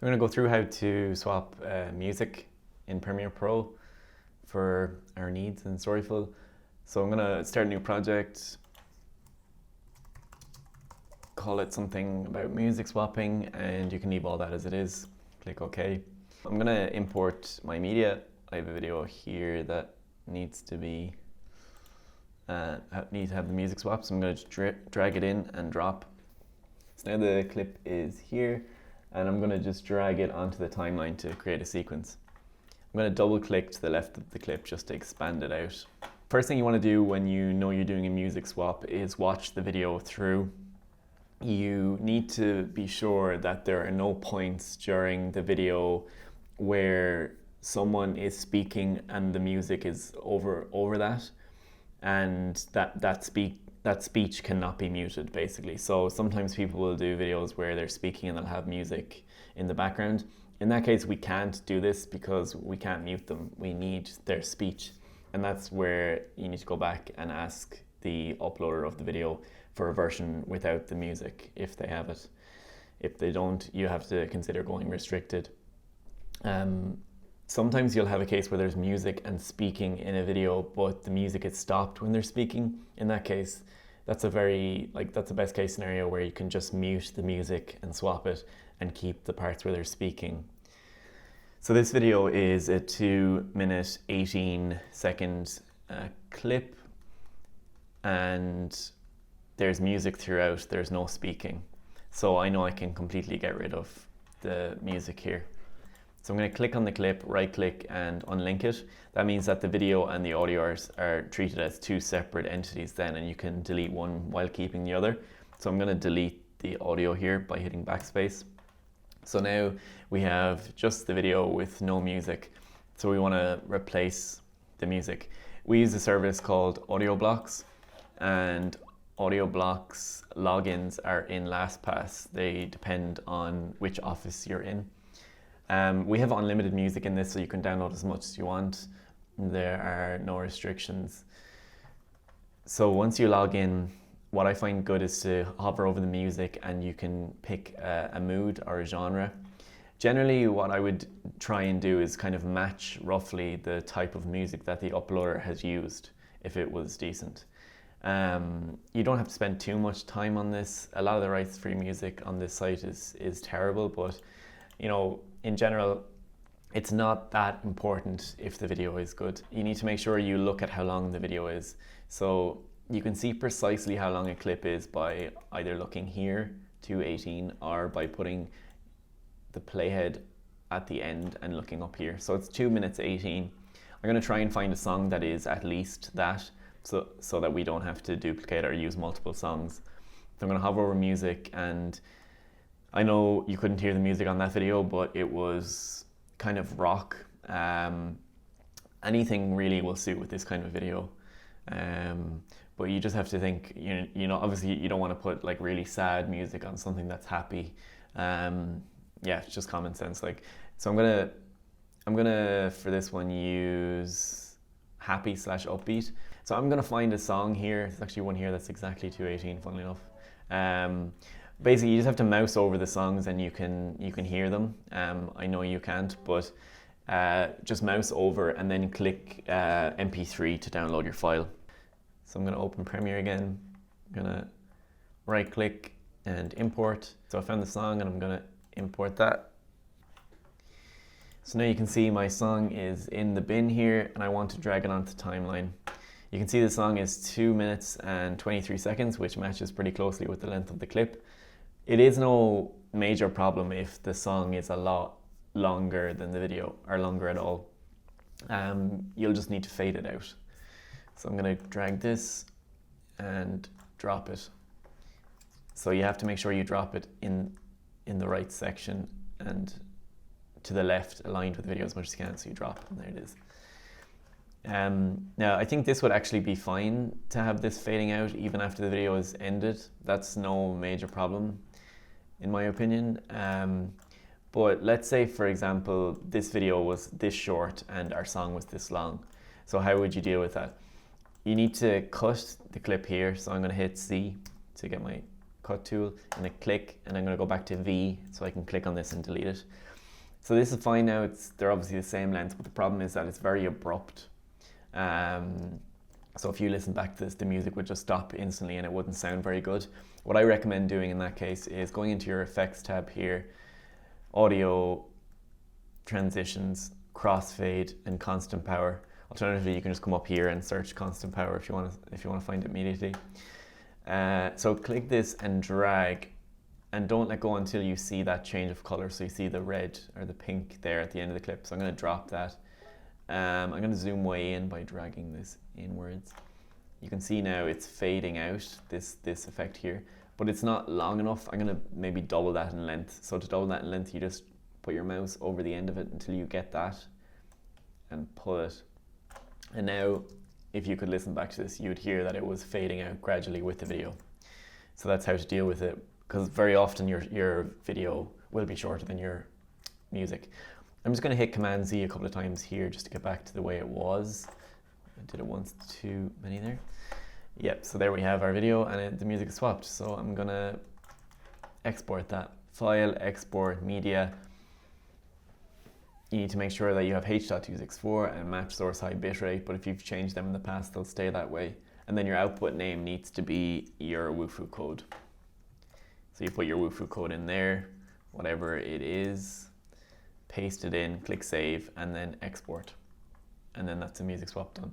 I'm going to go through how to swap music in Premiere Pro for our needs in Storyful. So I'm going to start a new project, call it something about music swapping, and you can leave all that as it is. Click OK. I'm going to import my media. I have a video here that needs to be need to have the music swap, so I'm going to drag it in and drop. So now the clip is here, and I'm going to just drag it onto the timeline to create a sequence. I'm going to double click to the left of the clip just to expand it out. First thing you want to do when you know you're doing a music swap is watch the video through. You need to be sure that there are no points during the video where someone is speaking and the music is over that, and that speech cannot be muted, basically. So sometimes people will do videos where they're speaking and they'll have music in the background. In that case, we can't do this because we can't mute them. We need their speech. And that's where you need to go back and ask the uploader of the video for a version without the music, if they have it. If they don't, you have to consider going restricted. Sometimes you'll have a case where there's music and speaking in a video, but the music is stopped when they're speaking. In that case, that's that's a best case scenario where you can just mute the music and swap it and keep the parts where they're speaking. So this video is a 2-minute, 18-second clip, and there's music throughout, there's no speaking. So I know I can completely get rid of the music here. So I'm going to click on the clip, right click and unlink it. That means that the video and the audio are treated as two separate entities then, and you can delete one while keeping the other. So I'm going to delete the audio here by hitting backspace. So now we have just the video with no music. So we want to replace the music. We use a service called Audioblocks, and Audioblocks logins are in LastPass. They depend on which office you're in. We have unlimited music in this, so you can download as much as you want. There are no restrictions. So once you log in, what I find good is to hover over the music and you can pick a mood or a genre. Generally, what I would try and do is kind of match roughly the type of music that the uploader has used, if it was decent. You don't have to spend too much time on this. A lot of the rights-free music on this site is terrible, but you know, in general, it's not that important if the video is good. You need to make sure you look at how long the video is. So you can see precisely how long a clip is by either looking here to 18 or by putting the playhead at the end and looking up here. So it's 2 minutes 18. I'm going to try and find a song that is at least that, so that we don't have to duplicate or use multiple songs. So I'm going to hover over music, and I know you couldn't hear the music on that video, but it was kind of rock. Anything really will suit with this kind of video. But you just have to think, you know, obviously you don't want to put like really sad music on something that's happy. Yeah, it's just common sense. So I'm gonna for this one use happy/upbeat. So I'm gonna find a song here. There's actually one here that's exactly 2:18, funnily enough. Basically, you just have to mouse over the songs and you can hear them. I know you can't, but just mouse over and then click MP3 to download your file. So I'm going to open Premiere again. I'm going to right click and import. So I found the song and I'm going to import that. So now you can see my song is in the bin here, and I want to drag it onto timeline. You can see the song is 2 minutes and 23 seconds, which matches pretty closely with the length of the clip. It is no major problem if the song is a lot longer than the video, or longer at all. You'll just need to fade it out. So I'm going to drag this and drop it. So you have to make sure you drop it in the right section and to the left, aligned with the video as much as you can. So you drop, and there it is. Now I think this would actually be fine to have this fading out even after the video is ended. That's no major problem, in my opinion. But let's say, for example, this video was this short and our song was this long. So how would you deal with that? You need to cut the clip here. So I'm going to hit C to get my cut tool, and a click, and I'm going to go back to V so I can click on this and delete it. So this is fine now. They're obviously the same length, but the problem is that it's very abrupt. So if you listen back to this, the music would just stop instantly and it wouldn't sound very good. What I recommend doing in that case is going into your effects tab here, audio, transitions, crossfade, and constant power. Alternatively, you can just come up here and search constant power if you want to find it immediately. So click this and drag, and don't let go until you see that change of color. So you see the red or the pink there at the end of the clip. So I'm going to drop that. I'm going to zoom way in by dragging this inwards. You can see now it's fading out, this effect here, but it's not long enough. I'm going to maybe double that in length. So to double that in length, you just put your mouse over the end of it until you get that and pull it. And now, if you could listen back to this, you'd hear that it was fading out gradually with the video. So that's how to deal with it, because very often your video will be shorter than your music. I'm just going to hit Command Z a couple of times here just to get back to the way it was. I did it once, too many there. Yep, so there we have our video, and the music is swapped. So I'm going to export that. File, export, media. You need to make sure that you have H.264 and match source high bitrate, but if you've changed them in the past, they'll stay that way. And then your output name needs to be your Wufoo code. So you put your Wufoo code in there, whatever it is, paste it in, click save, and then export. And then that's the music swap done.